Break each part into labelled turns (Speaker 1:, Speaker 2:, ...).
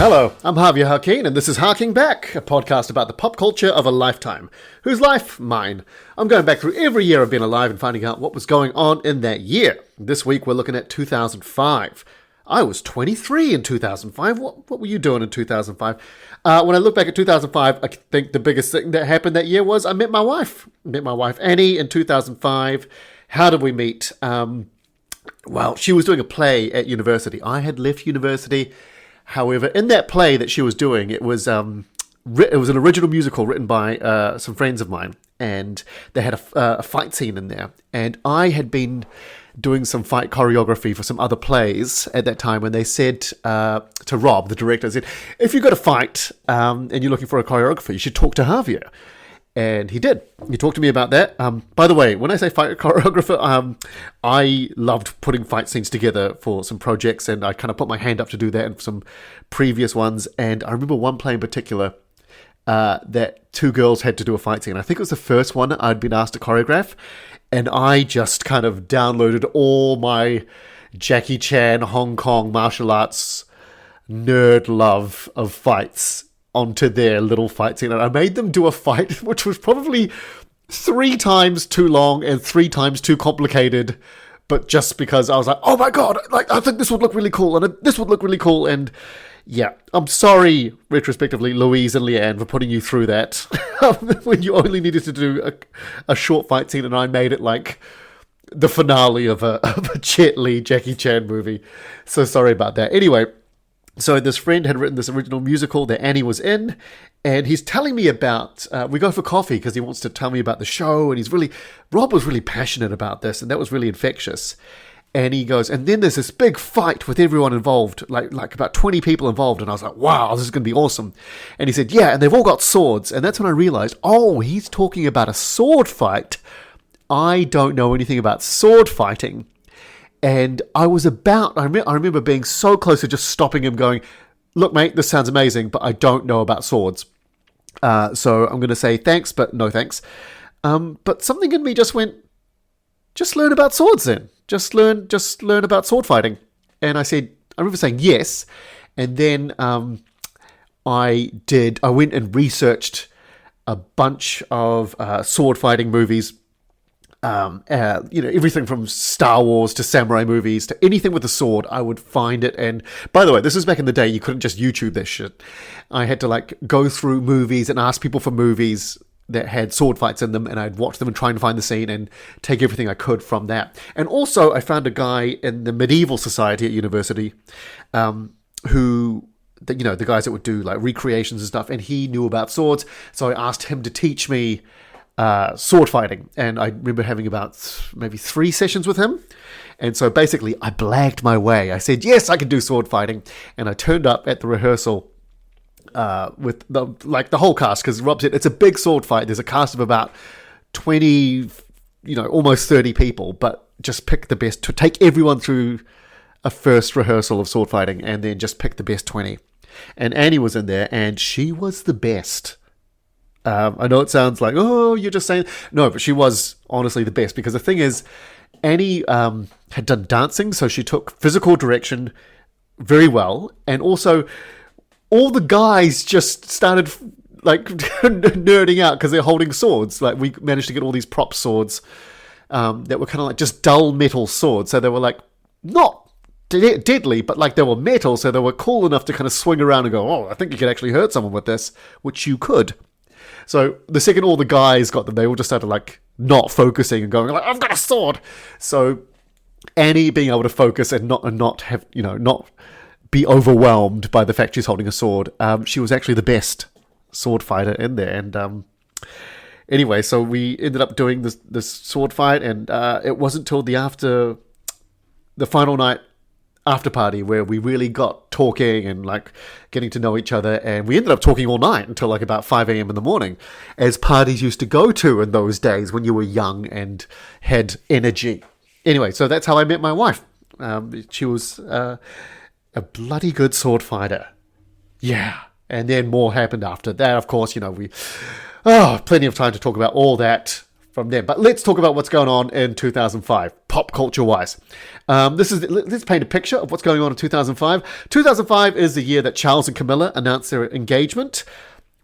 Speaker 1: Hello, I'm Javier Harkeen, and this is Harking Back, a podcast about the pop culture of a lifetime. Whose life? Mine. I'm going back through every year I've been alive and finding out what was going on in that year. This week we're looking at 2005. I was 23 in 2005. What were you doing in 2005? When I look back at 2005, I think the biggest thing that happened that year was I met my wife. Met my wife Annie in 2005. How did we meet? Well, she was doing a play at university. I had left university. However, in that play that she was doing, it was an original musical written by some friends of mine, and they had a fight scene in there. And I had been doing some fight choreography for some other plays at that time, and they said to Rob, the director, said, if you've got a fight and you're looking for a choreographer, you should talk to Javier. And he did. He talked to me about that. By the way, when I say fight choreographer, I loved putting fight scenes together for some projects, and I kind of put my hand up to do that in some previous ones. And I remember one play in particular that two girls had to do a fight scene. I think it was the first one I'd been asked to choreograph, and I just kind of downloaded all my Jackie Chan Hong Kong martial arts nerd love of fights onto their little fight scene, and I made them do a fight which was probably 3 times too long and 3 times too complicated, but just because I was like, oh my god, like I think this would look really cool, and this would look really cool. And yeah, I'm sorry retrospectively, Louise and Leanne, for putting you through that when you only needed to do a short fight scene, and I made it like the finale of a Jet Li Jackie Chan movie. So sorry about that. Anyway, so this friend had written this original musical that Annie was in, and he's telling me about, we go for coffee because he wants to tell me about the show, and Rob was really passionate about this, and that was really infectious. And he goes, and then there's this big fight with everyone involved, like about 20 people involved, and I was like, wow, this is going to be awesome. And he said, yeah, and they've all got swords, and that's when I realized, oh, he's talking about a sword fight. I don't know anything about sword fighting. And I remember being so close to just stopping him going, look, mate, this sounds amazing, but I don't know about swords. So I'm going to say thanks, but no thanks. But something in me just went, just learn about swords then. Just learn about sword fighting. And I remember saying yes. And then I went and researched a bunch of sword fighting movies. Everything from Star Wars to samurai movies to anything with a sword, I would find it. And by the way, this was back in the day, you couldn't just YouTube this shit. I had to go through movies and ask people for movies that had sword fights in them, and I'd watch them and try and find the scene and take everything I could from that. And also, I found a guy in the medieval society at university who, the guys that would do recreations and stuff, and he knew about swords, so I asked him to teach me sword fighting, and I remember having about maybe 3 sessions with him. And so basically I blagged my way. I said, yes, I can do sword fighting. And I turned up at the rehearsal with the whole cast, because Rob said it's a big sword fight. There's a cast of about 20, almost 30 people, but just pick the best, to take everyone through a first rehearsal of sword fighting, and then just pick the best 20. And Annie was in there, and she was the best. I know it sounds like, oh, you're just saying... No, but she was honestly the best, because the thing is, Annie had done dancing, so she took physical direction very well, and also all the guys just started nerding out because they're holding swords. We managed to get all these prop swords that were kind of just dull metal swords, so they were not deadly, but they were metal, so they were cool enough to kind of swing around and go, oh, I think you could actually hurt someone with this, which you could. So the second all the guys got them, they all just started not focusing and going I've got a sword. So Annie being able to focus and not have not be overwhelmed by the fact she's holding a sword, she was actually the best sword fighter in there. And anyway, so we ended up doing this sword fight, and it wasn't till the final night after party where we really got talking and getting to know each other, and we ended up talking all night until about 5 a.m. in the morning, as parties used to go to in those days when you were young and had energy. Anyway, so that's how I met my wife. She was a bloody good sword fighter. Yeah. And then more happened after that. Of course, we plenty of time to talk about all that from them. But let's talk about what's going on in 2005. pop culture wise. Let's paint a picture of what's going on in 2005. 2005 is the year that Charles and Camilla announced their engagement,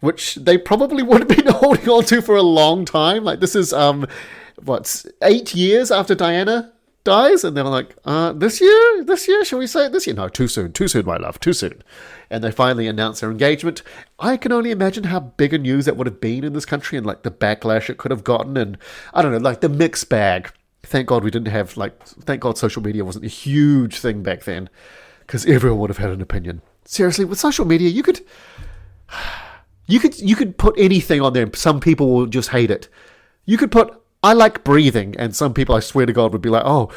Speaker 1: which they probably would have been holding on to for a long time. Like, this is 8 years after Diana dies, and they're like, this year, shall we say it this year? No, too soon, my love, too soon. And they finally announced their engagement. I can only imagine how big a news that would have been in this country, and like the backlash it could have gotten, and I don't know, like the mixed bag. Thank God we didn't have, thank God social media wasn't a huge thing back then, because everyone would have had an opinion. Seriously, with social media, you could put anything on there. Some people will just hate it. You could put, I like breathing, and some people, I swear to God, would be like, oh,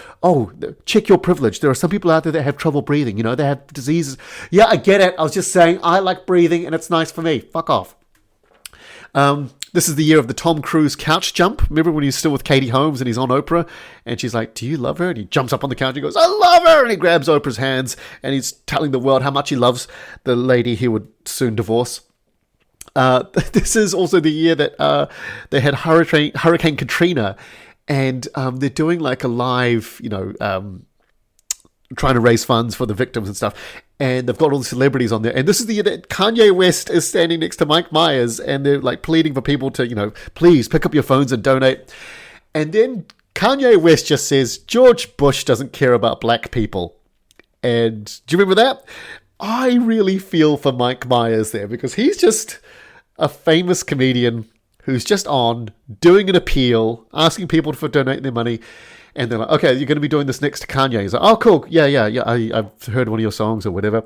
Speaker 1: check your privilege. There are some people out there that have trouble breathing. You know, they have diseases. Yeah, I get it. I was just saying, I like breathing, and it's nice for me. Fuck off. This is the year of the Tom Cruise couch jump. Remember when he's still with Katie Holmes and he's on Oprah, and she's like, do you love her? And he jumps up on the couch and goes, I love her! And he grabs Oprah's hands, and he's telling the world how much he loves the lady he would soon divorce. This is also the year that they had Hurricane Katrina, and they're doing like a live, trying to raise funds for the victims and stuff. And they've got all the celebrities on there. And this is the year that Kanye West is standing next to Mike Myers, and they're like pleading for people to, please pick up your phones and donate. And then Kanye West just says, George Bush doesn't care about black people. And do you remember that? I really feel for Mike Myers there, because he's just a famous comedian who's just on doing an appeal, asking people to donate their money. And they're like, okay, you're going to be doing this next to Kanye. He's like, oh, cool. Yeah. I've heard one of your songs or whatever.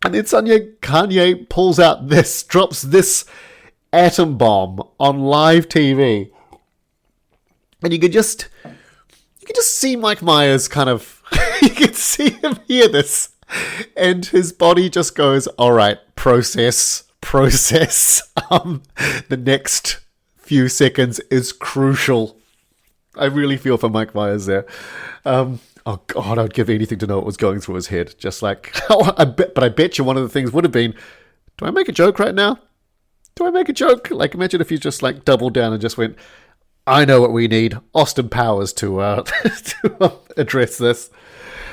Speaker 1: And then suddenly Kanye pulls out drops this atom bomb on live TV. And you can just see Mike Myers kind of, you can see him hear this. And his body just goes, all right, process. The next few seconds is crucial. I really feel for Mike Myers there. Oh God, I'd give anything to know what was going through his head. Just like, but I bet you one of the things would have been, do I make a joke right now? Do I make a joke? Like, imagine if you just like doubled down and just went, I know what we need, Austin Powers to address this.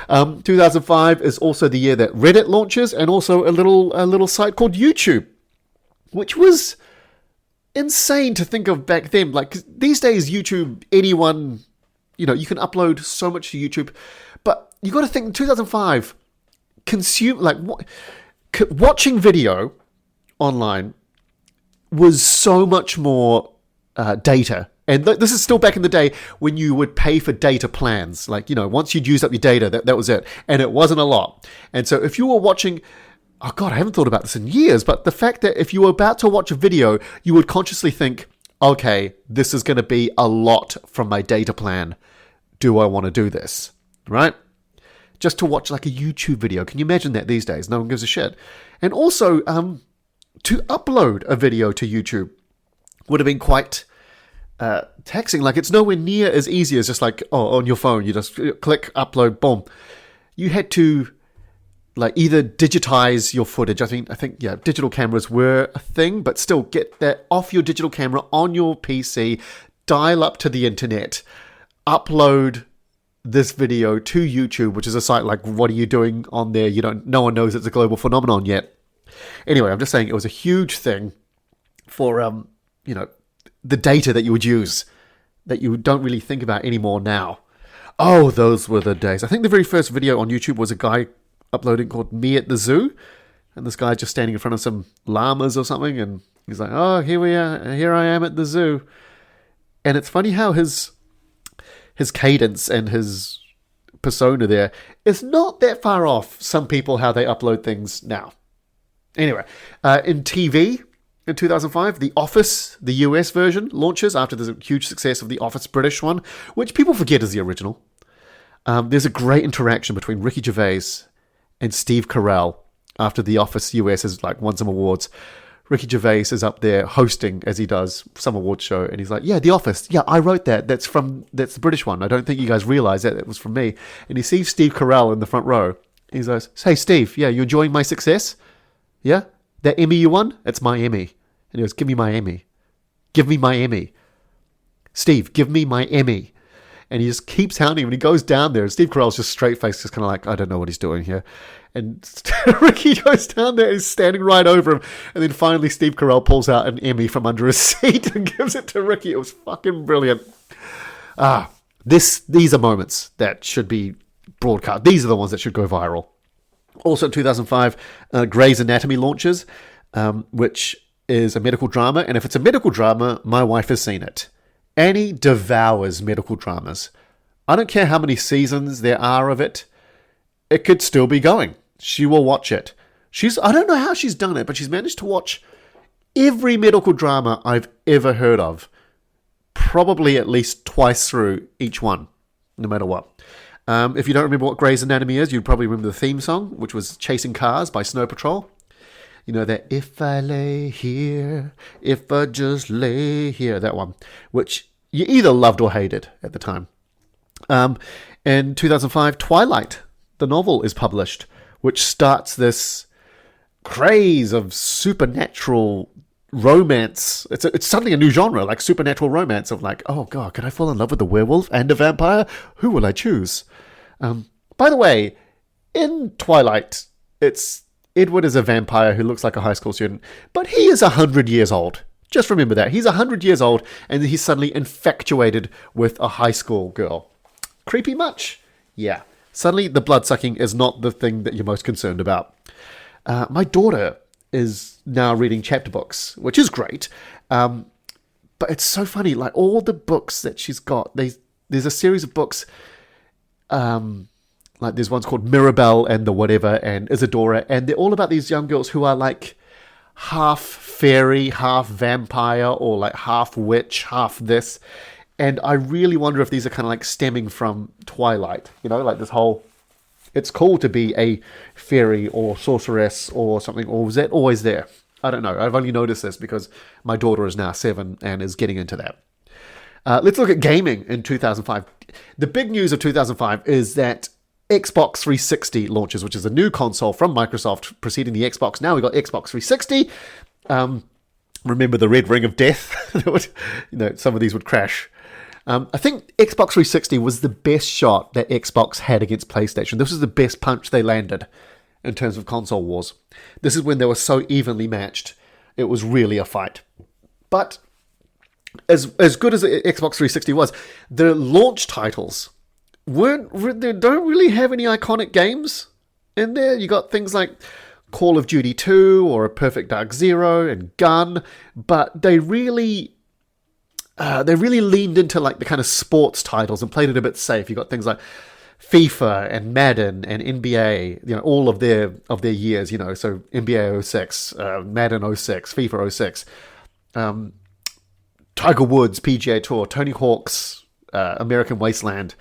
Speaker 1: 2005 is also the year that Reddit launches, and also a little site called YouTube, which was insane to think of back then. Like, these days, YouTube, anyone, you can upload so much to YouTube, but you got to think in 2005, watching video online was so much more data. And this is still back in the day when you would pay for data plans. Like, once you'd used up your data, that was it. And it wasn't a lot. And so if you were watching, oh God, I haven't thought about this in years, but the fact that if you were about to watch a video, you would consciously think, okay, this is going to be a lot from my data plan. Do I want to do this? Right? Just to watch like a YouTube video. Can you imagine that these days? No one gives a shit. And also, to upload a video to YouTube would have been quite taxing. Like, it's nowhere near as easy as just like, on your phone, you just click, upload, boom. You had to like either digitize your footage. I think digital cameras were a thing, but still get that off your digital camera on your PC, dial up to the internet, upload this video to YouTube, which is a site like, what are you doing on there? No one knows it's a global phenomenon yet. Anyway, I'm just saying it was a huge thing for, the data that you would use that you don't really think about anymore now. Oh, those were the days. I think the very first video on YouTube was a guy uploading called Me at the Zoo, and this guy just standing in front of some llamas or something, and he's like, oh, here I am at the zoo. And it's funny how his cadence and his persona there is not that far off some people how they upload things now. Anyway, in TV, in 2005, The Office, the US version, launches after the huge success of The Office British one, which people forget is the original. There's a great interaction between Ricky Gervais and Steve Carell after The Office US has won some awards. Ricky Gervais is up there hosting as he does some awards show, and he's like, yeah, The Office, yeah, I wrote that. That's the British one. I don't think you guys realize that it was from me. And he sees Steve Carell in the front row. He goes, hey, Steve, yeah, you enjoying my success? Yeah? That Emmy you won? It's my Emmy. And he goes, give me my Emmy. Give me my Emmy. Steve, give me my Emmy. And he just keeps hounding him, and he goes down there, and Steve Carell's just straight-faced, just kind of like, I don't know what he's doing here. And Ricky goes down there, he's standing right over him, and then finally Steve Carell pulls out an Emmy from under his seat and gives it to Ricky. It was fucking brilliant. These are moments that should be broadcast. These are the ones that should go viral. Also in 2005, Grey's Anatomy launches, which is a medical drama. And if it's a medical drama, my wife has seen it. Annie devours medical dramas. I don't care how many seasons there are of it. It could still be going. She will watch it. I don't know how she's done it, but she's managed to watch every medical drama I've ever heard of. Probably at least twice through each one, no matter what. If you don't remember what Grey's Anatomy is, you'd probably remember the theme song, which was Chasing Cars by Snow Patrol. You know, that if I lay here, if I just lay here, that one, which you either loved or hated at the time. In 2005, Twilight, the novel, is published, which starts this craze of supernatural romance. It's suddenly a new genre, like supernatural romance of like, oh God, could I fall in love with a werewolf and a vampire? Who will I choose? By the way, in Twilight, Edward is a vampire who looks like a high school student, but he is 100 years old. Just remember that. He's 100 years old, and he's suddenly infatuated with a high school girl. Creepy much? Yeah. Suddenly, the blood-sucking is not the thing that you're most concerned about. My daughter is now reading chapter books, which is great. But it's so funny. Like, all the books that she's got, there's a series of books. Like, there's ones called Mirabelle and the whatever and Isadora. And they're all about these young girls who are, like, half fairy, half vampire, or, like, half witch, half this. And I really wonder if these are kind of like stemming from Twilight, you know, like this whole, it's cool to be a fairy or sorceress or something, or was that always there? I don't know. I've only noticed this because my daughter is now 7 and is getting into that. Let's look at gaming in 2005. The big news of 2005 is that Xbox 360 launches, which is a new console from Microsoft preceding the Xbox. Now we've got Xbox 360. Remember the red ring of death? Some of these would crash. I think Xbox 360 was the best shot that Xbox had against PlayStation. This was the best punch they landed in terms of console wars. This is when they were so evenly matched. It was really a fight. But as good as Xbox 360 was, the launch titles they don't really have any iconic games in there. You got things like Call of Duty 2 or A Perfect Dark Zero and Gun, but they really leaned into like the kind of sports titles and played it a bit safe. You got things like FIFA and Madden and NBA, you know, all of their years, you know, so NBA 06, Madden 06, FIFA 06, Tiger Woods, PGA Tour, Tony Hawk's American Wasteland.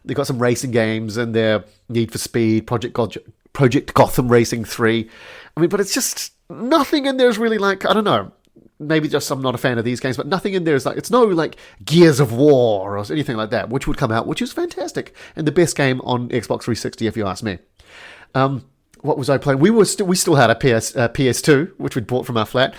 Speaker 1: They got some racing games in there, Need for Speed, Project Gotham Racing 3. I mean, but it's just nothing in there is really like, I don't know, maybe just I'm not a fan of these games, but nothing in there is like, it's no like Gears of War or anything like that, which would come out, which is fantastic. And the best game on Xbox 360, if you ask me. What was I playing? We still had a PS2, which we'd bought from our flat.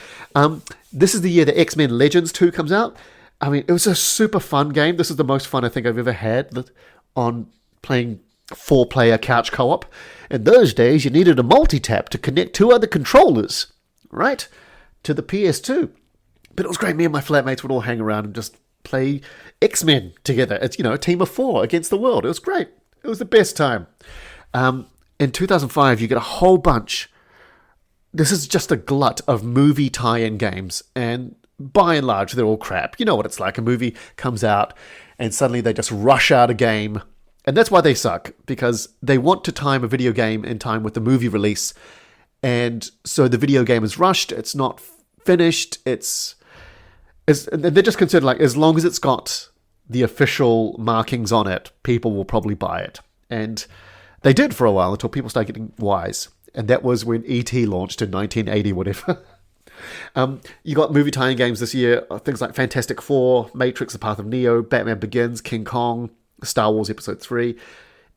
Speaker 1: This is the year that X-Men Legends 2 comes out. I mean, it was a super fun game. This is the most fun I think I've ever had on playing 4-player couch co-op. In those days, you needed a multi-tap to connect 2 other controllers, right, to the PS2. But it was great. Me and my flatmates would all hang around and just play X-Men together. It's, you know, a team of 4 against the world. It was great. It was the best time. In 2005, you get a whole bunch. This is just a glut of movie tie-in games. And by and large, they're all crap. You know what it's like. A movie comes out and suddenly they just rush out a game. And that's why they suck, because they want to time a video game in time with the movie release. And so the video game is rushed. It's not finished. They're just considered like, as long as it's got the official markings on it, people will probably buy it. And they did for a while until people started getting wise. And that was when E.T. launched in 1980, whatever. You got movie tie-in games this year, things like Fantastic Four, Matrix, The Path of Neo, Batman Begins, King Kong, Star Wars Episode 3,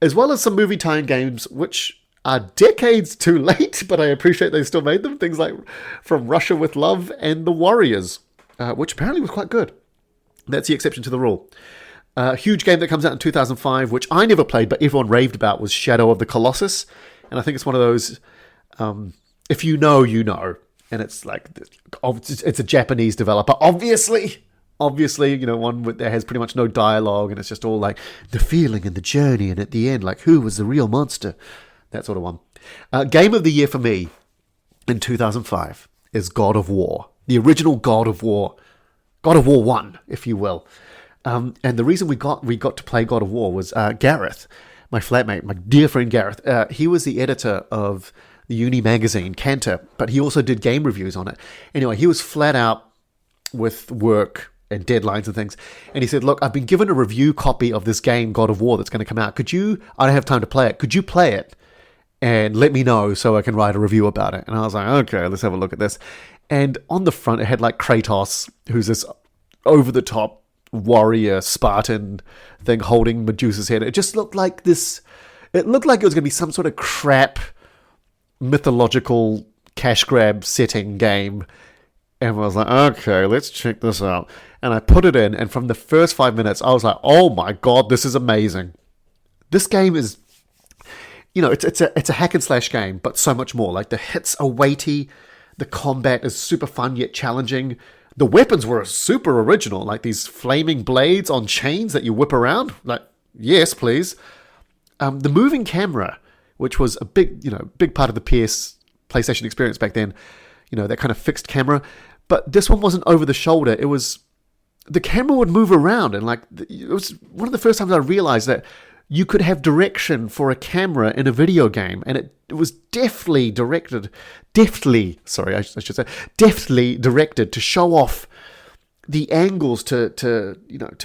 Speaker 1: as well as some movie tie-in games which are decades too late, but I appreciate they still made them. Things like From Russia with Love and The Warriors, which apparently was quite good. That's the exception to the rule. A huge game that comes out in 2005, which I never played, but everyone raved about, was Shadow of the Colossus. And I think it's one of those, if you know, you know. And it's like, it's a Japanese developer, obviously, one that has pretty much no dialogue, and it's just all like the feeling and the journey, and at the end, like, who was the real monster? That sort of one. Game of the year for me in 2005 is God of War. The original God of War. God of War 1, if you will. And the reason we got to play God of War was Gareth, my flatmate, my dear friend Gareth. He was the editor of the uni magazine, Cantor, but he also did game reviews on it. Anyway, he was flat out with work and deadlines and things. And he said, look, I've been given a review copy of this game, God of War, that's going to come out. I don't have time to play it. Could you play it and let me know so I can write a review about it? And I was like, okay, let's have a look at this. And on the front, it had like Kratos, who's this over-the-top warrior Spartan thing holding Medusa's head. It just looked like this. It looked like it was going to be some sort of crap mythological cash grab setting game. And I was like, okay, let's check this out. And I put it in, and from the first 5 minutes, I was like, oh my god, this is amazing. This game is, it's a hack and slash game, but so much more. Like, the hits are weighty, the combat is super fun yet challenging. The weapons were super original, like these flaming blades on chains that you whip around. Like, yes, please. The moving camera, which was a big part of the PlayStation experience back then, that kind of fixed camera. But this one wasn't over the shoulder. It was, the camera would move around, and like, it was one of the first times I realized that you could have direction for a camera in a video game, and it was deftly directed to show off the angles to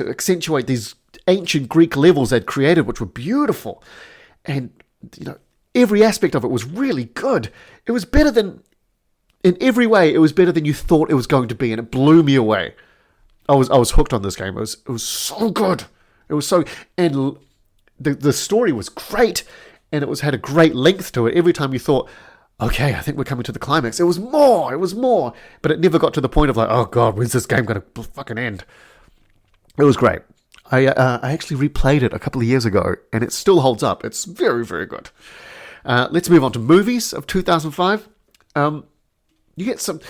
Speaker 1: accentuate these ancient Greek levels they'd created, which were beautiful. And, every aspect of it was really good. It was better than, in every way, it was better than you thought it was going to be, and it blew me away. I was hooked on this game. It was so good. It was so, and the story was great, and it had a great length to it. Every time you thought, okay, I think we're coming to the climax, it was more, but it never got to the point of like, oh god, when's this game going to fucking end? It was great. I actually replayed it a couple of years ago, and it still holds up. It's very, very good. Let's move on to movies of 2005. You get some,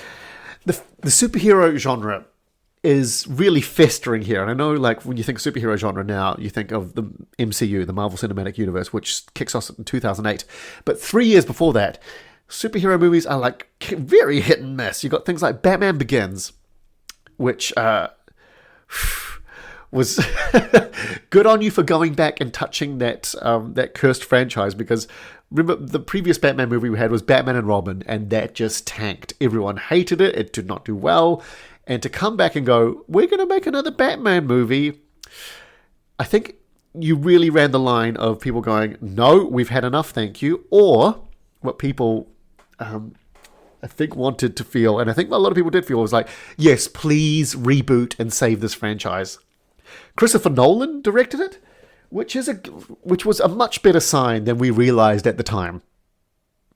Speaker 1: the superhero genre is really festering here. And I know, like, when you think superhero genre now, you think of the MCU, the Marvel Cinematic Universe, which kicks off in 2008. But 3 years before that, superhero movies are, like, very hit and miss. You got things like Batman Begins, which was good on you for going back and touching that cursed franchise, because remember, the previous Batman movie we had was Batman and Robin, and that just tanked. Everyone hated it. It did not do well. And to come back and go, we're going to make another Batman movie, I think you really ran the line of people going, no, we've had enough, thank you. Or what people, I think, wanted to feel, and I think a lot of people did feel, was like, yes, please reboot and save this franchise. Christopher Nolan directed it, which was a much better sign than we realized at the time.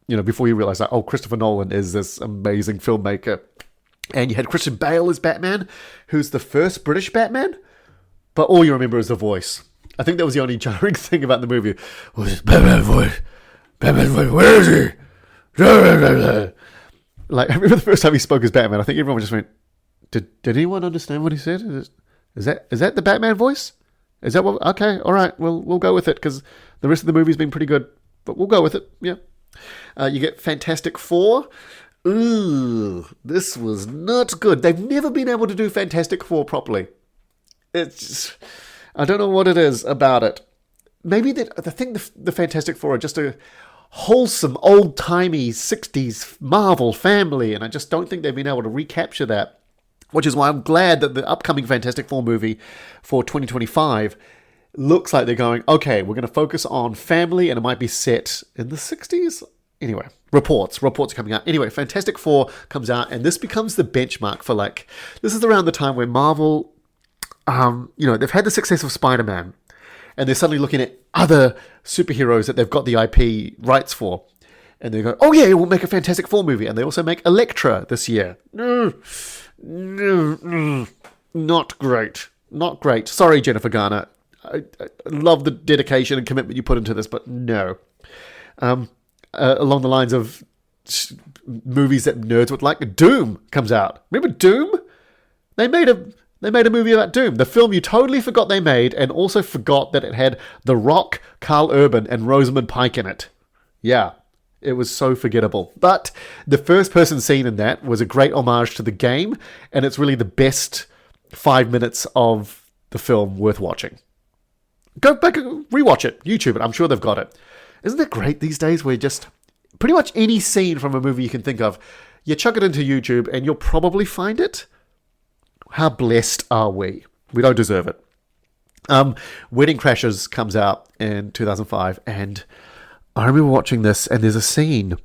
Speaker 1: Before you realize that, oh, Christopher Nolan is this amazing filmmaker. And you had Christian Bale as Batman, who's the first British Batman, but all you remember is the voice. I think that was the only jarring thing about the movie. Was Batman's voice? Batman's voice, where is he? Like, I remember the first time he spoke as Batman, I think everyone just went, did anyone understand what he said? Is that the Batman voice? Is that what? Okay, all right, we'll go with it, because the rest of the movie's been pretty good, but we'll go with it, yeah. You get Fantastic Four. Ooh, this was not good. They've never been able to do Fantastic Four properly. It's just, I don't know what it is about it. Maybe the Fantastic Four are just a wholesome, old-timey 60s Marvel family, and I just don't think they've been able to recapture that, which is why I'm glad that the upcoming Fantastic Four movie for 2025 looks like they're going, okay, we're going to focus on family, and it might be set in the 60s. Anyway, reports are coming out. Anyway, Fantastic Four comes out, and this becomes the benchmark for, like, this is around the time where Marvel, they've had the success of Spider-Man, and they're suddenly looking at other superheroes that they've got the IP rights for, and they go, oh yeah, we'll make a Fantastic Four movie, and they also make Elektra this year. No, not great. Not great. Sorry, Jennifer Garner. I love the dedication and commitment you put into this, but no. Along the lines of movies that nerds would like, Doom comes out. Remember Doom? They made a movie about Doom, the film you totally forgot they made, and also forgot that it had The Rock, Carl Urban, and Rosamund Pike in it. Yeah, it was so forgettable. But the first-person scene in that was a great homage to the game, and it's really the best 5 minutes of the film worth watching. Go back and rewatch it, YouTube it. I'm sure they've got it. Isn't that great these days where just pretty much any scene from a movie you can think of, you chuck it into YouTube and you'll probably find it? How blessed are we? We don't deserve it. Wedding Crashers comes out in 2005, and I remember watching this, and there's a scene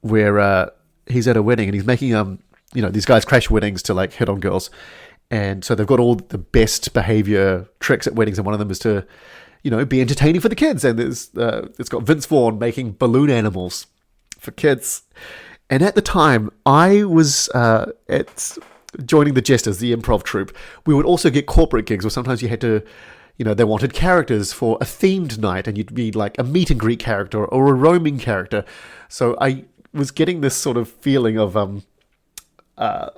Speaker 1: where he's at a wedding and he's making these guys crash weddings to like hit on girls, and so they've got all the best behavior tricks at weddings, and one of them is to be entertaining for the kids, and it's got Vince Vaughn making balloon animals for kids. And at the time, I was joining the Jesters, the improv troupe. We would also get corporate gigs where sometimes you had to, they wanted characters for a themed night, and you'd be like a meet and greet character or a roaming character. So I was getting this sort of feeling of, I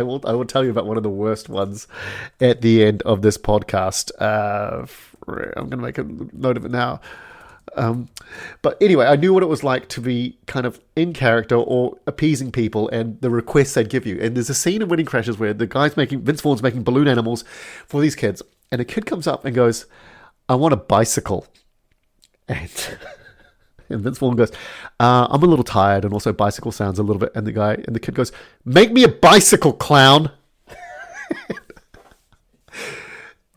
Speaker 1: will tell you about one of the worst ones at the end of this podcast. I'm going to make a note of it now. But anyway, I knew what it was like to be kind of in character or appeasing people and the requests they'd give you. And there's a scene in Wedding Crashers where Vince Vaughn's making balloon animals for these kids. And a kid comes up and goes, I want a bicycle. And Vince Vaughn goes, I'm a little tired, and also bicycle sounds a little bit. And the kid goes, make me a bicycle, clown.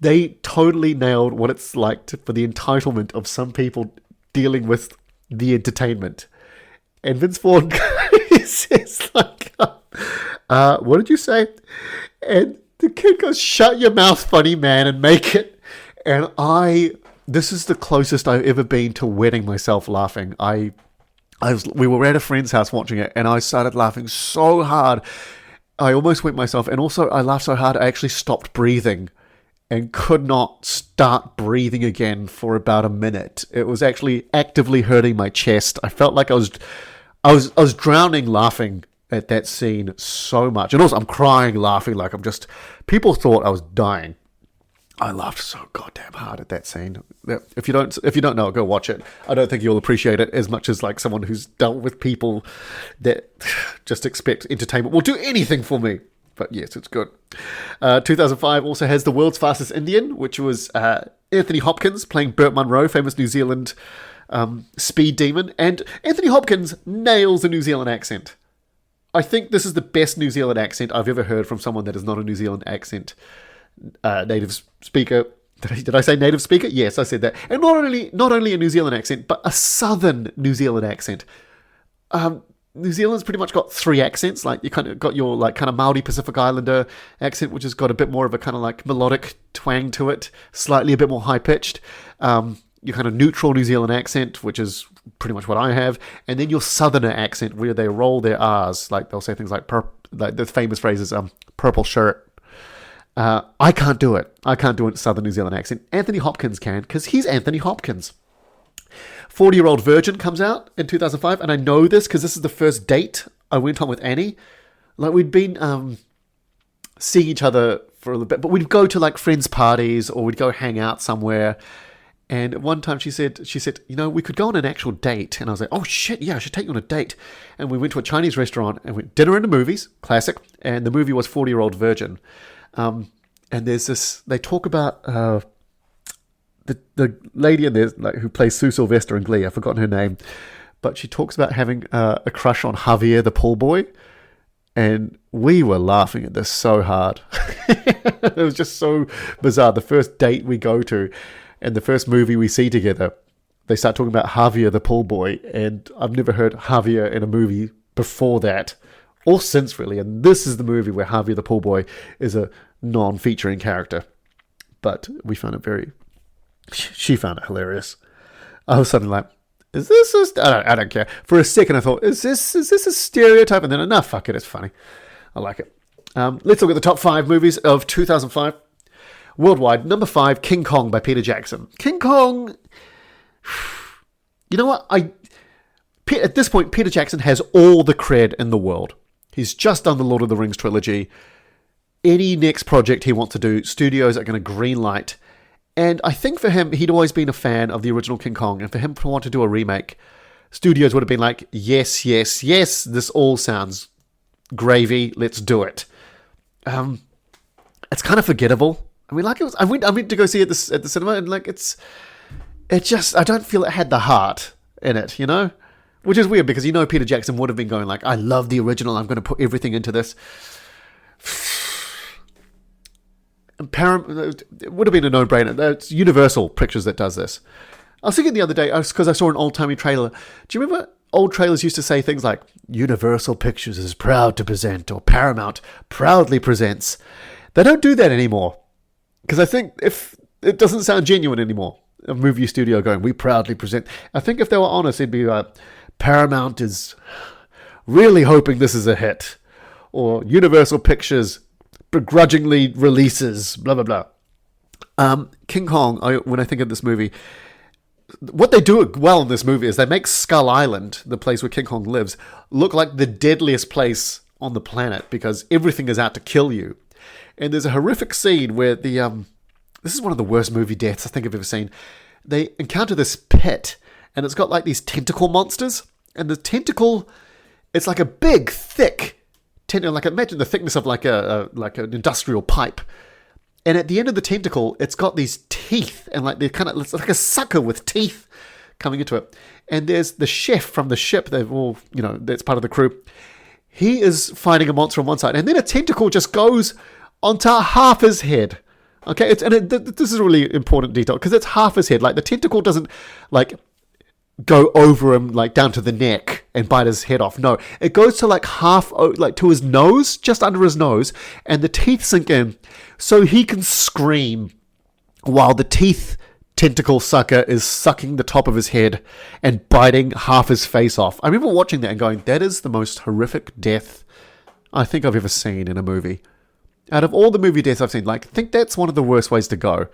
Speaker 1: They totally nailed what it's like for the entitlement of some people dealing with the entertainment. And Vince Vaughn says, what did you say? And the kid goes, shut your mouth, funny man, and make it. And this is the closest I've ever been to wetting myself laughing. We were at a friend's house watching it, and I started laughing so hard. I almost wet myself, and also I laughed so hard I actually stopped breathing and could not start breathing again for about a minute. It was actually actively hurting my chest. I felt like I was drowning laughing at that scene so much. And also I'm crying laughing like people thought I was dying. I laughed so goddamn hard at that scene. If you don't know it, go watch it. I don't think you'll appreciate it as much as like someone who's dealt with people that just expect entertainment will do anything for me. But yes, it's good. 2005 also has The World's Fastest Indian, which was Anthony Hopkins playing Burt Munro, famous New Zealand speed demon. And Anthony Hopkins nails the New Zealand accent. I think this is the best New Zealand accent I've ever heard from someone that is not a New Zealand accent native speaker. Did I say native speaker? Yes, I said that. And not only a New Zealand accent, but a southern New Zealand accent. New Zealand's pretty much got three accents. Like you kind of got your like kind of Maori Pacific Islander accent, which has got a bit more of a kind of like melodic twang to it, slightly a bit more high pitched. Your kind of neutral New Zealand accent, which is pretty much what I have, and then your southerner accent where they roll their R's, like they'll say things like like the famous phrases, purple shirt. I can't do it. I can't do a southern New Zealand accent. Anthony Hopkins can, because he's Anthony Hopkins. 40-Year-Old Virgin comes out in 2005, and I know this because this is the first date I went on with Annie. Like, we'd been seeing each other for a little bit, but we'd go to like friends' parties or we'd go hang out somewhere. And at one time she said, we could go on an actual date. And I was like, oh shit, yeah, I should take you on a date. And we went to a Chinese restaurant and went dinner and the movies, classic. And the movie was 40-Year-Old Virgin. And there's this, they talk about the lady in there who plays Sue Sylvester in Glee. I've forgotten her name, but she talks about having a crush on Javier the pool boy, and we were laughing at this so hard. It was just so bizarre. The first date we go to, and the first movie we see together, they start talking about Javier the pool boy, and I've never heard Javier in a movie before that, or since really. And this is the movie where Javier the pool boy is a non-featuring character, but we found it she found it hilarious. I was suddenly like, is this I don't care. For a second I thought, is this a stereotype? And then, no, fuck it, it's funny. I like it. Let's look at the top 5 movies of 2005. Worldwide, number 5, King Kong by Peter Jackson. King Kong, you know what? At this point, Peter Jackson has all the cred in the world. He's just done the Lord of the Rings trilogy. Any next project he wants to do, studios are going to greenlight. And I think for him, he'd always been a fan of the original King Kong. And for him to want to do a remake, studios would have been like, yes, yes, yes, this all sounds gravy, let's do it. It's kind of forgettable. I mean, like, I went to go see it at the cinema, and like, I don't feel it had the heart in it, you know? Which is weird, because Peter Jackson would have been going like, I love the original, I'm going to put everything into this. It would have been a no-brainer. It's Universal Pictures that does this. I was thinking the other day, because I saw an old-timey trailer. Do you remember old trailers used to say things like, Universal Pictures is proud to present, or Paramount proudly presents? They don't do that anymore. Because I think if it doesn't sound genuine anymore, a movie studio going, we proudly present. I think if they were honest, it'd be Paramount is really hoping this is a hit. Or Universal Pictures begrudgingly releases, blah, blah, blah. King Kong, when I think of this movie, what they do well in this movie is they make Skull Island, the place where King Kong lives, look like the deadliest place on the planet because everything is out to kill you. And there's a horrific scene where this is one of the worst movie deaths I think I've ever seen. They encounter this pit, and it's got like these tentacle monsters, and the tentacle, it's like a big, thick tentacle, like imagine the thickness of like an industrial pipe. And at the end of the tentacle, it's got these teeth, and like it's like a sucker with teeth coming into it. And there's the chef from the ship. They've all, that's part of the crew. He is fighting a monster on one side, and then a tentacle just goes onto half his head. Okay, this is a really important detail because it's half his head. Like the tentacle doesn't like go over him like down to the neck and bite his head off. No, it goes to like half, like to his nose, just under his nose, and the teeth sink in so he can scream while the teeth tentacle sucker is sucking the top of his head and biting half his face off. I remember watching that and going, that is the most horrific death I think I've ever seen in a movie. Out of all the movie deaths I've seen, I think that's one of the worst ways to go.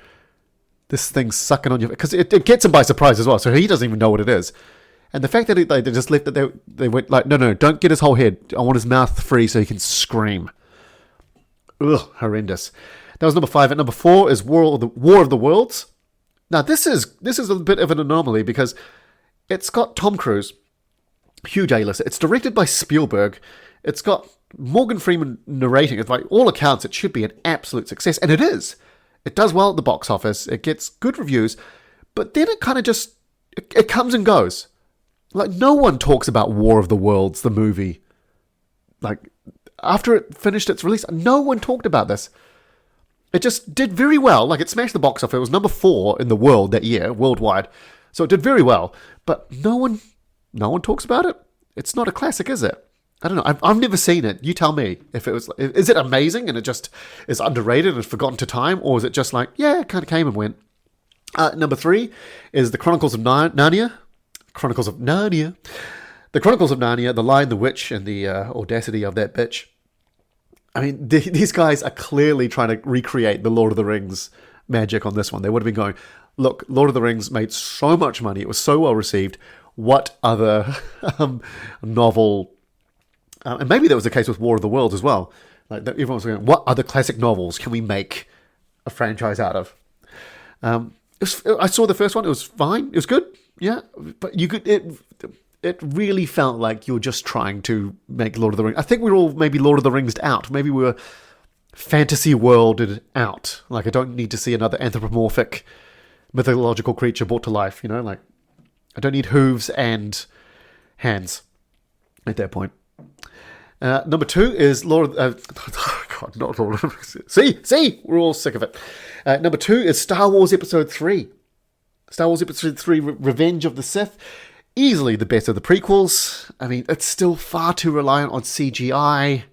Speaker 1: This thing's sucking on your... Because it gets him by surprise as well, so he doesn't even know what it is. And the fact that they just left it, they went like, no, don't get his whole head. I want his mouth free so he can scream. Ugh, horrendous. That was number 5. At number 4 is War of the Worlds. Now, this is a bit of an anomaly because it's got Tom Cruise, huge A-lister. It's directed by Spielberg. It's got Morgan Freeman narrating. It's like all accounts, it should be an absolute success, and it is. It does well at the box office. It gets good reviews, but then it kind of just it comes and goes. Like no one talks about War of the Worlds, the movie. Like after it finished its release, no one talked about this. It just did very well. Like it smashed the box office. It was number 4 in the world that year, worldwide. So it did very well, but no one talks about it. It's not a classic, is it? I don't know. I've never seen it. You tell me if it was. Is it amazing and it just is underrated and forgotten to time, or is it just like it kind of came and went? Number 3 is the Chronicles of Narnia. The Chronicles of Narnia, The Lion, the Witch, and the audacity of that bitch. I mean, these guys are clearly trying to recreate the Lord of the Rings magic on this one. They would have been going, look, Lord of the Rings made so much money. It was so well received. What other novel... and maybe that was the case with War of the Worlds as well. Like everyone was going, what other classic novels can we make a franchise out of? I saw the first one. It was fine. It was good. Yeah, but you could... It really felt like you were just trying to make Lord of the Rings. I think we were all maybe Lord of the Rings out. Maybe we were fantasy worlded out. Like, I don't need to see another anthropomorphic mythological creature brought to life, Like, I don't need hooves and hands at that point. Number 2 is not Lord of the Rings. See, we're all sick of it. Number 2 is Star Wars Episode 3. Star Wars Episode 3, Revenge of the Sith. Easily the best of the prequels. I mean, it's still far too reliant on CGI.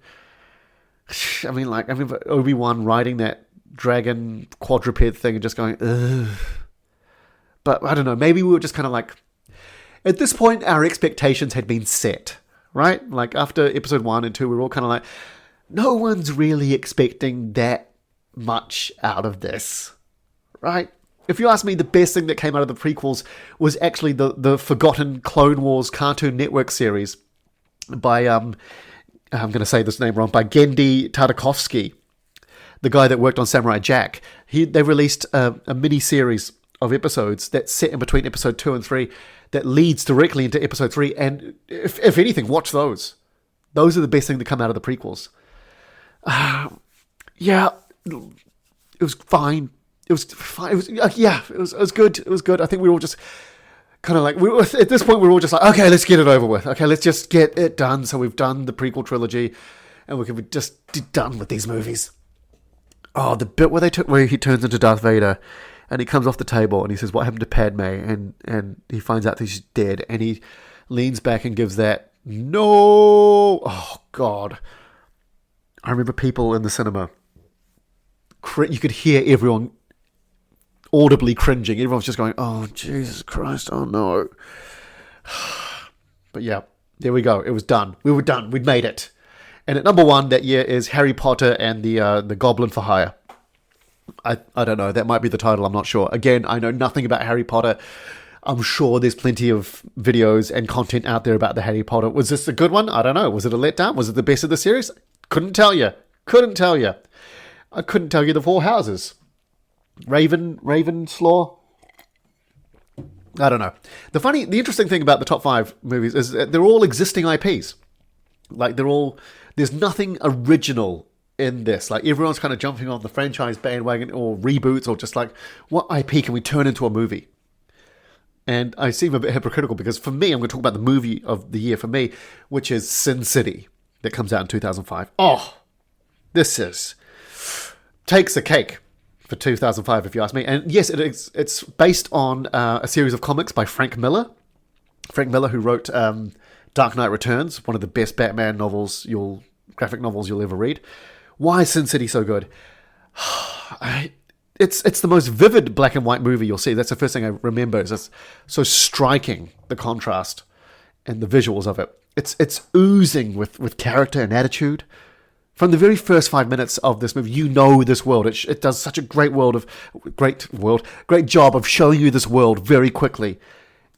Speaker 1: I mean, I remember Obi-Wan riding that dragon quadruped thing and just going, ugh. But I don't know, maybe we were just kind of like... At this point, our expectations had been set, right? Like, after Episode 1 and 2, we were all kind of like, no one's really expecting that much out of this, right? If you ask me, the best thing that came out of the prequels was actually the forgotten Clone Wars Cartoon Network series by, I'm going to say this name wrong, by Genndy Tartakovsky, the guy that worked on Samurai Jack. They released a mini-series of episodes that's set in between episode 2 and 3 that leads directly into episode 3. And if anything, watch those. Those are the best thing that come out of the prequels. Yeah, it was fine. It was fine. It was good. It was good. I think we were all just kind of like, at this point, we were all just like, okay, let's get it over with. Okay, let's just get it done. So we've done the prequel trilogy, and we can be just done with these movies. Oh, the bit where he turns into Darth Vader, and he comes off the table, and he says, "What happened to Padme?" And he finds out that she's dead, and he leans back and gives that no. Oh God, I remember people in the cinema. You could hear everyone audibly cringing. Everyone's just going, "Oh, Jesus Christ, oh no." But yeah, there we go. It was done. We were done. We'd made it. And at number 1 that year is Harry Potter and the Goblin for Hire. I don't know. That might be the title. I'm not sure. Again, I know nothing about Harry Potter. I'm sure there's plenty of videos and content out there about the Harry Potter. Was this a good one? I don't know. Was it a letdown? Was it the best of the series? Couldn't tell you. I couldn't tell you the 4 houses. Ravenslaw. I don't know. The interesting thing about the top 5 movies is that they're all existing IPs. Like there's nothing original in this. Like everyone's kind of jumping on the franchise bandwagon or reboots or just like, what IP can we turn into a movie? And I seem a bit hypocritical because for me, I'm going to talk about the movie of the year for me, which is Sin City that comes out in 2005. Oh, this takes the cake for 2005, if you ask me. And yes, it's based on a series of comics by Frank Miller. Frank Miller, who wrote Dark Knight Returns, one of the best Batman graphic novels you'll ever read. Why is Sin City so good? It's the most vivid black and white movie you'll see. That's the first thing I remember. Is it's so striking, the contrast and the visuals of it. It's oozing with character and attitude. From the very first 5 minutes of this movie, you know this world. It does such a great job of showing you this world very quickly.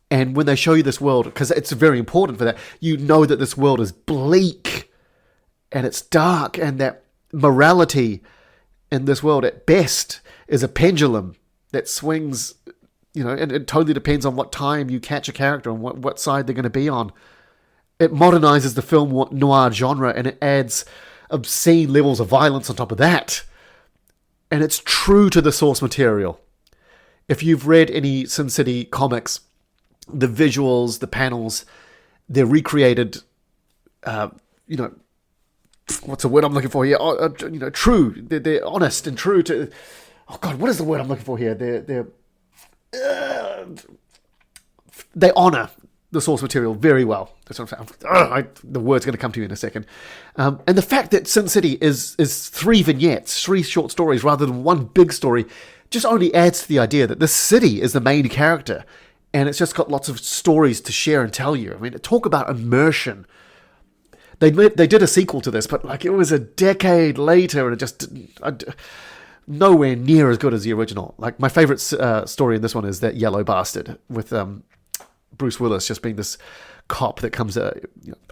Speaker 1: And when they show you this world, because it's very important for that, you know that this world is bleak and it's dark, and that morality in this world at best is a pendulum that swings, and it totally depends on what time you catch a character and what side they're going to be on. It modernizes the film noir genre, and it adds obscene levels of violence on top of that. And it's true to the source material. If you've read any Sin City comics, the visuals, the panels, they're recreated, what's the word I'm looking for here? True. They're honest and true to, oh God, what is the word I'm looking for here? They honor the source material very well. That's what I'm saying. The word's going to come to you in a second. And the fact that Sin City is 3 vignettes, 3 short stories rather than one big story, just only adds to the idea that this city is the main character. And it's just got lots of stories to share and tell you. I mean, talk about immersion. They did a sequel to this, but like it was a decade later, and it just nowhere near as good as the original. Like my favorite story in this one is that Yellow Bastard with Bruce Willis just being this cop that comes,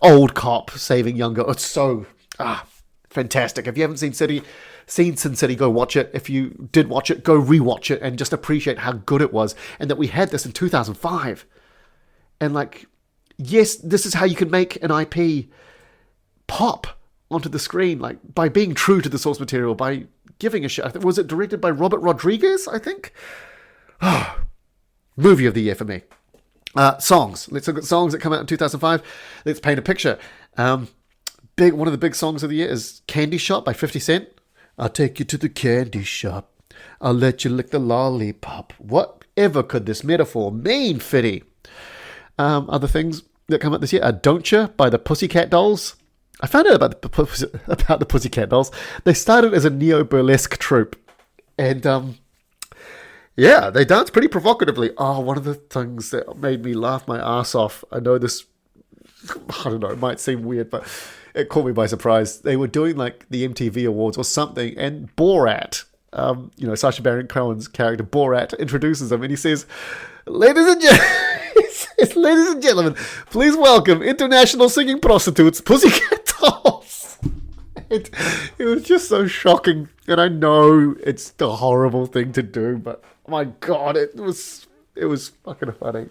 Speaker 1: old cop saving younger. It's so fantastic. If you haven't seen Sin City, go watch it. If you did watch it, go rewatch it and just appreciate how good it was, and that we had this in 2005. And like, yes, this is how you can make an IP pop onto the screen, like by being true to the source material, by giving a shit. Was it directed by Robert Rodriguez, I think? Movie of the year for me. Songs. Let's look at songs that come out in 2005. Let's paint a picture. One of the big songs of the year is Candy Shop by 50 Cent. I'll take you to the candy shop. I'll let you lick the lollipop. Whatever could this metaphor mean, Fitty? Other things that come out this year are Don't Ya by the Pussycat Dolls. I found out about the Pussycat Dolls. They started as a neo-burlesque troupe. And, they dance pretty provocatively. Oh, one of the things that made me laugh my ass off. I know this, I don't know, it might seem weird, but it caught me by surprise. They were doing like the MTV Awards or something, and Borat Sacha Baron Cohen's character Borat introduces him, and he says, "Ladies and ladies and gentlemen, please welcome international singing prostitutes, Pussycat Dolls." It was just so shocking, and I know it's the horrible thing to do, but my God, it was fucking funny.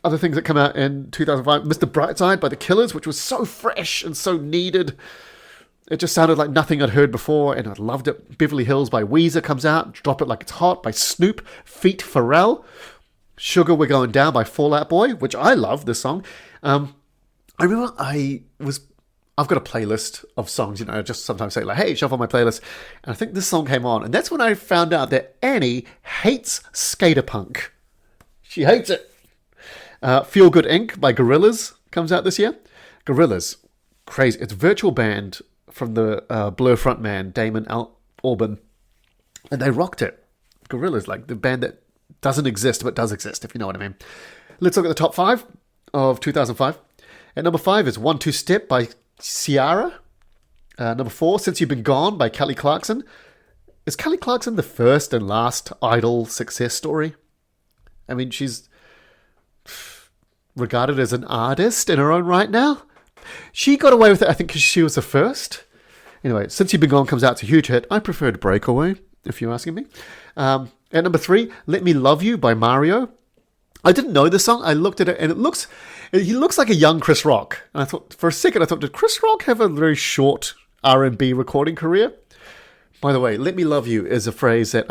Speaker 1: Other things that come out in 2005, Mr. Brightside by The Killers, which was so fresh and so needed. It just sounded like nothing I'd heard before, and I loved it. Beverly Hills by Weezer comes out. Drop It Like It's Hot by Snoop, Feet Pharrell. Sugar We're Going Down by Fall Out Boy, which I love, this song. I remember I've got a playlist of songs, I just sometimes say, like, hey, shuffle my playlist. And I think this song came on, and that's when I found out that Annie hates skater punk. She hates it. Feel Good Inc. by Gorillaz comes out this year. Gorillaz, crazy. It's a virtual band from the Blur frontman, Damon Albarn, and they rocked it. Gorillaz, like the band that doesn't exist, but does exist, if you know what I mean. Let's look at the top 5 of 2005. At number 5 is 1 2 Step by Ciara. Number 4, Since You've Been Gone by Kelly Clarkson. Is Kelly Clarkson the first and last Idol success story? I mean, she's regarded as an artist in her own right now. She got away with it, I think, because she was the first. Anyway, Since You've Been Gone comes out, it's a huge hit. I preferred Breakaway, if you're asking me. At number 3, Let Me Love You by Mario. I didn't know this song. I looked at it, and he looks like a young Chris Rock. And I thought, for a second, did Chris Rock have a very short R&B recording career? By the way, Let Me Love You is a phrase that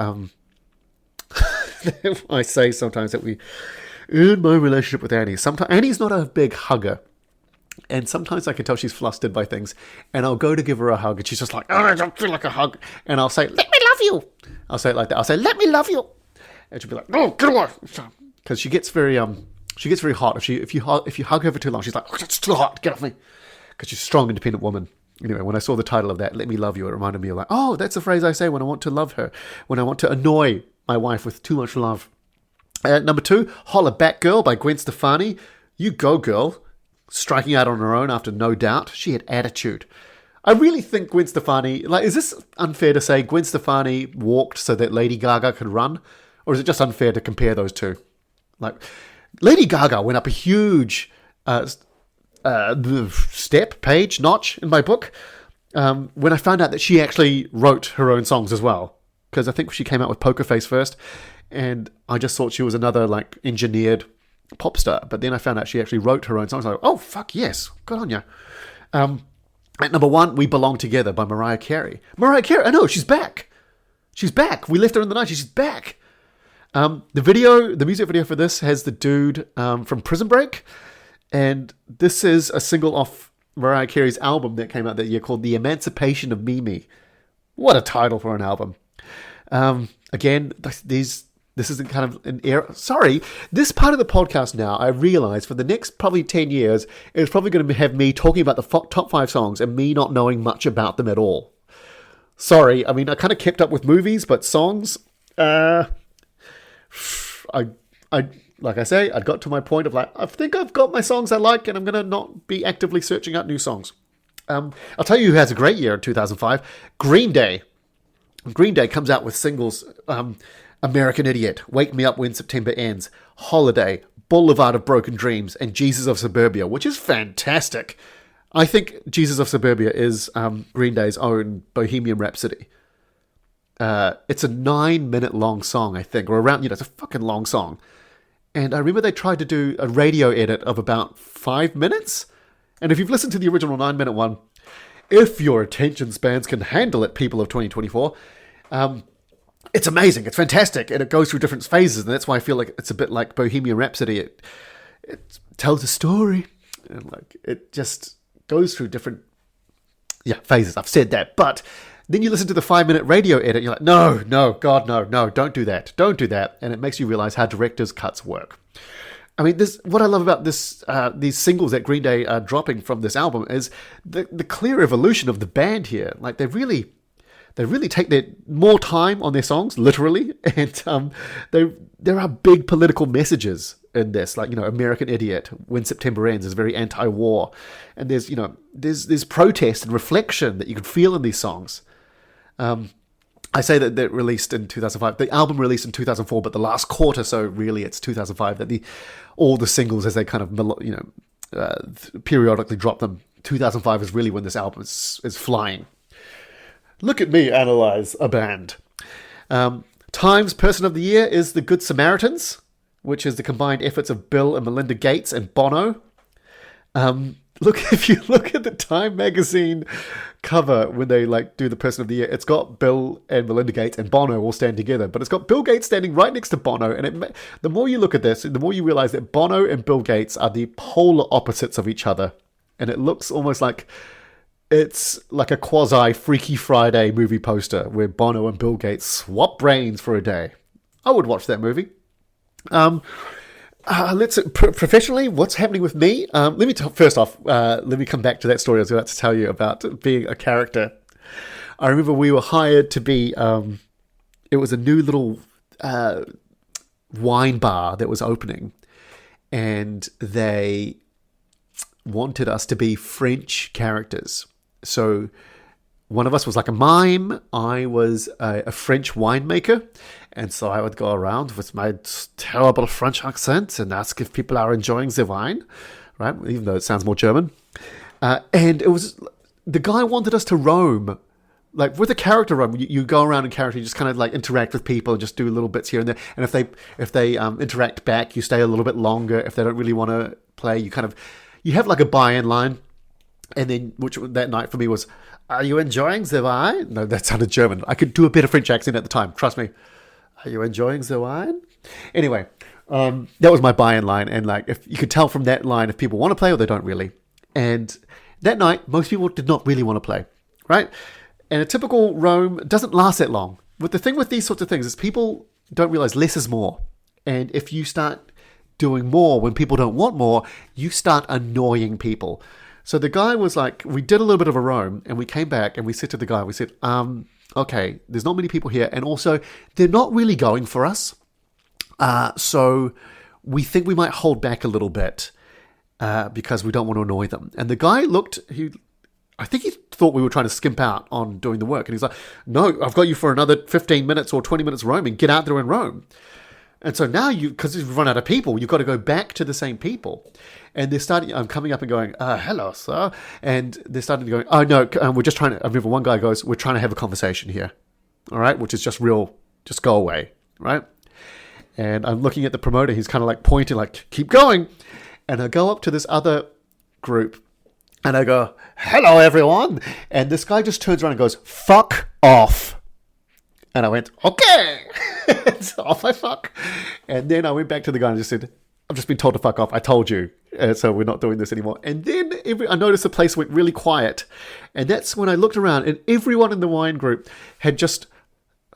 Speaker 1: I say sometimes that in my relationship with Annie. Sometimes Annie's not a big hugger. And sometimes I can tell she's flustered by things. And I'll go to give her a hug, and she's just like, oh, I don't feel like a hug. And I'll say, let me love you. I'll say it like that. I'll say, let me love you. And she'll be like, oh, get away. Because she gets very hot. If you hug her for too long, she's like, oh, it's too hot. Get off me. Because she's a strong, independent woman. Anyway, when I saw the title of that, Let Me Love You, it reminded me of like, oh, that's a phrase I say when I want to love her. When I want to annoy my wife with too much love. Number 2, Holla Back Girl by Gwen Stefani. You go, girl. Striking out on her own after No Doubt. She had attitude. I really think Gwen Stefani, like, is this unfair to say Gwen Stefani walked so that Lady Gaga could run? Or is it just unfair to compare those two? Like, Lady Gaga went up a huge notch in my book when I found out that she actually wrote her own songs as well. Because I think she came out with Poker Face first, and I just thought she was another, like, engineered pop star. But then I found out she actually wrote her own songs. I was like, oh, fuck yes. Good on you. At number 1, We Belong Together by Mariah Carey. Mariah Carey, I know, she's back. She's back. We left her in the 90s. She's back. The music video for this has the dude from Prison Break. And this is a single off Mariah Carey's album that came out that year called The Emancipation of Mimi. What a title for an album. Again, this isn't kind of an era. Sorry, this part of the podcast now, I realize for the next probably 10 years, it's probably going to have me talking about the top 5 songs and me not knowing much about them at all. Sorry, I mean, I kind of kept up with movies, but songs, I like I say, I got to my point of like, I think I've got my songs I like, and I'm going to not be actively searching out new songs. I'll tell you who has a great year in 2005. Green Day. Green Day comes out with singles, American Idiot, Wake Me Up When September Ends, Holiday, Boulevard of Broken Dreams, and Jesus of Suburbia, which is fantastic. I think Jesus of Suburbia is Green Day's own Bohemian Rhapsody. It's a 9-minute long song, I think, or around, it's a fucking long song. And I remember they tried to do a radio edit of about 5 minutes. And if you've listened to the original 9-minute one, if your attention spans can handle it, people of 2024, it's amazing. It's fantastic. And it goes through different phases. And that's why I feel like it's a bit like Bohemian Rhapsody. It tells a story. And like it just goes through different phases. I've said that. But then you listen to the 5-minute radio edit. And you're like, no, God, no, don't do that. Don't do that. And it makes you realize how director's cuts work. I mean, what I love about these singles that Green Day are dropping from this album is the clear evolution of the band here. Like they really take their more time on their songs, literally, and there are big political messages in this. Like American Idiot, When September Ends is very anti-war, and there's protest and reflection that you can feel in these songs. I say that released in 2005. The album released in 2004, but the last quarter, so really it's 2005, that all the singles as they kind of, periodically drop them. 2005 is really when this album is flying. Look at me analyze a band. Times Person of the Year is The Good Samaritans, which is the combined efforts of Bill and Melinda Gates and Bono. If you look at the Time magazine cover when they do the Person of the Year, it's got Bill and Melinda Gates and Bono all stand together, but it's got Bill Gates standing right next to Bono. And the more you look at this, the more you realize that Bono and Bill Gates are the polar opposites of each other, and it looks almost like it's like a quasi Freaky Friday movie poster where Bono and Bill Gates swap brains for a day. I would watch that movie. Professionally, what's happening with me? Let me come back to that story I was about to tell you about being a character. I remember we were hired to be, it was a new little wine bar that was opening, and they wanted us to be French characters. So one of us was like a mime. I was a French winemaker. And so I would go around with my terrible French accent and ask if people are enjoying the wine, right? Even though it sounds more German. And it was, the guy wanted us to roam. Like with a character roam, you go around in character, you just kind of interact with people and just do little bits here and there. And if they interact back, you stay a little bit longer. If they don't really want to play, you have a buy-in line. And then, which that night for me was, "Are you enjoying the wine?" No, that sounded German. I could do a better French accent at the time. Trust me. "Are you enjoying the wine?" Anyway, that was my buy-in line. And if you could tell from that line if people want to play or they don't really. And that night, most people did not really want to play, right? And a typical roam doesn't last that long. But the thing with these sorts of things is people don't realize less is more. And if you start doing more when people don't want more, you start annoying people. So the guy was we did a little bit of a roam, and we came back and we said to the guy, we said, okay, there's not many people here, and also they're not really going for us. So we think we might hold back a little bit because we don't want to annoy them. And the guy I think he thought we were trying to skimp out on doing the work. And he's like, "No, I've got you for another 15 minutes or 20 minutes roaming. Get out there and roam." And so now because we've run out of people, you've got to go back to the same people. And they're starting, I'm coming up and going, "Hello, sir." And they're starting to go, "Oh, no, we're just trying to," I remember one guy goes, "We're trying to have a conversation here." All right, which is just go away, right? And I'm looking at the promoter, he's kind of pointing, "Keep going." And I go up to this other group and I go, "Hello, everyone." And this guy just turns around and goes, "Fuck off." And I went, "Okay." So off I fuck. And then I went back to the guy and just said, "I've just been told to fuck off. I told you. So we're not doing this anymore." And then I noticed the place went really quiet. And that's when I looked around and everyone in the wine group had just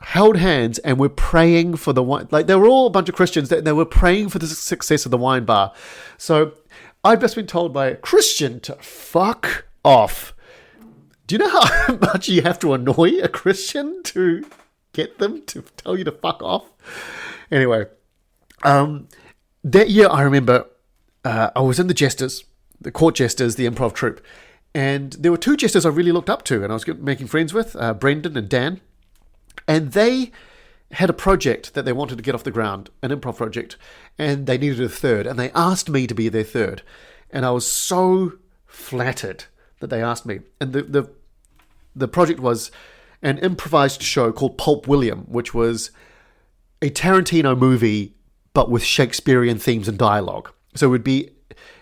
Speaker 1: held hands and were praying for the wine. They were all a bunch of Christians. They were praying for the success of the wine bar. So I've just been told by a Christian to fuck off. Do you know how much you have to annoy a Christian to get them to tell you to fuck off? Anyway, that year I remember I was in the court jesters, the improv troupe, and there were two jesters I really looked up to and I was making friends with, Brendan and Dan, and they had a project that they wanted to get off the ground, an improv project, and they needed a third, and they asked me to be their third, and I was so flattered that they asked me. And the project was an improvised show called Pulp William, which was a Tarantino movie, but with Shakespearean themes and dialogue. So it would be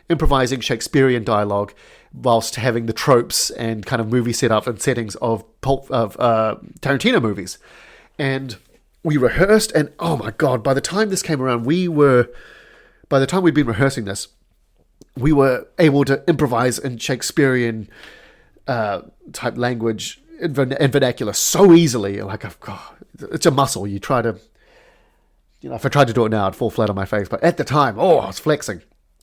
Speaker 1: improvising Shakespearean dialogue whilst having the tropes and kind of movie setup and settings of Tarantino movies. And we rehearsed, and oh my God, by the time this came around, by the time we'd been rehearsing this, we were able to improvise in Shakespearean type language and vernacular so easily. It's a muscle. You try to, if I tried to do it now, I'd fall flat on my face. But at the time, I was flexing.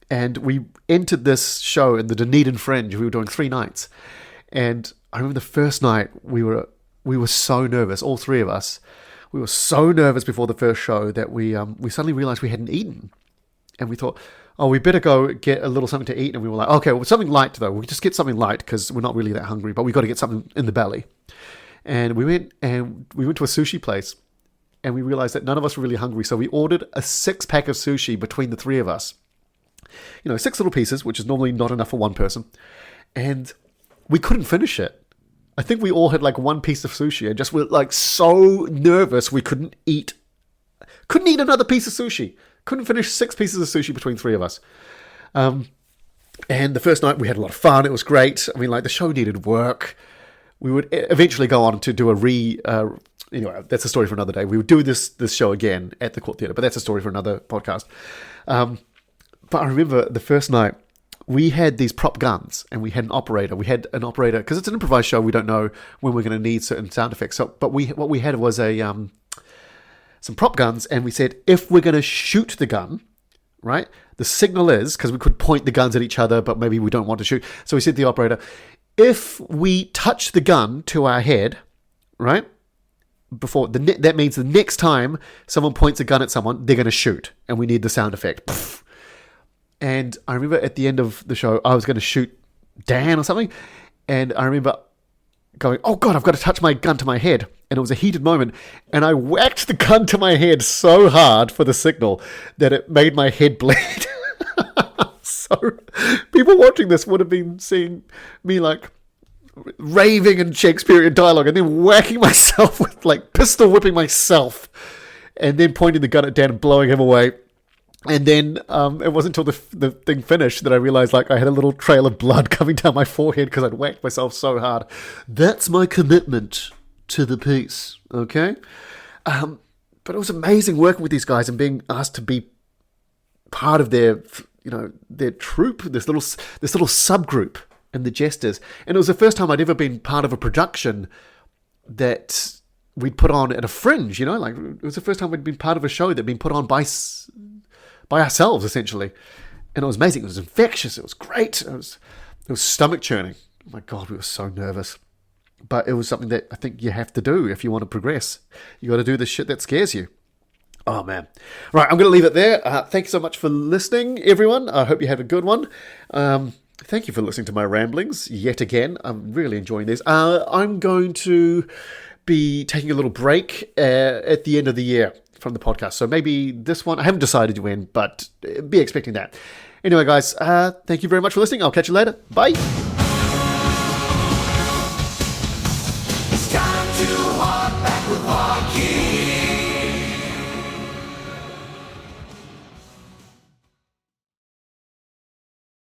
Speaker 1: And we entered this show in the Dunedin Fringe. We were doing 3 nights. And I remember the first night, we were so nervous, all 3 of us. We were so nervous before the first show that we suddenly realized we hadn't eaten. And we thought, we better go get a little something to eat. And we were like, okay, well, something light though. We'll just get something light because we're not really that hungry, but we've got to get something in the belly. And we went to a sushi place, and we realized that none of us were really hungry. So we ordered a 6-pack of sushi between the 3 of us. 6 little pieces, which is normally not enough for one person. And we couldn't finish it. I think we all had like 1 piece of sushi and just were like so nervous we couldn't eat another piece of sushi. Couldn't finish 6 pieces of sushi between 3 of us. And the first night we had a lot of fun. It was great. I mean, like, the show needed work. We would eventually go on to do anyway, that's a story for another day. We would do this show again at the Court Theatre, but that's a story for another podcast. But I remember the first night, we had these prop guns, and we had an operator. Because it's an improvised show, we don't know when we're going to need certain sound effects. But what we had was some prop guns, and we said, if we're going to shoot the gun, right, the signal is, because we could point the guns at each other, but maybe we don't want to shoot. So we said to the operator, if we touch the gun to our head, right, that means the next time someone points a gun at someone, they're going to shoot, and we need the sound effect. Pfft. And I remember at the end of the show, I was going to shoot Dan or something, and I remember going, oh God, I've got to touch my gun to my head. And it was a heated moment, and I whacked the gun to my head so hard for the signal that it made my head bleed. So people watching this would have been seeing me like raving in Shakespearean dialogue and then whacking myself with, like, pistol whipping myself and then pointing the gun at Dan and blowing him away. And then it wasn't until the thing finished that I realized, like, I had a little trail of blood coming down my forehead because I'd whacked myself so hard. That's my commitment to the piece, okay? But it was amazing working with these guys and being asked to be part of their troupe, this little subgroup, and the Jesters. And it was the first time I'd ever been part of a production that we'd put on at a Fringe, like, it was the first time we'd been part of a show that'd been put on by ourselves, essentially. And it was amazing. It was infectious. It was great. It was stomach churning. Oh my God, we were so nervous. But it was something that I think you have to do if you want to progress. You got to do the shit that scares you. Oh, man. Right, I'm going to leave it there. Thank you so much for listening, everyone. I hope you had a good one. Thank you for listening to my ramblings yet again. I'm really enjoying this. I'm going to be taking a little break at the end of the year from the podcast. So maybe this one, I haven't decided when, but be expecting that. Anyway, guys, thank you very much for listening. I'll catch you later. Bye.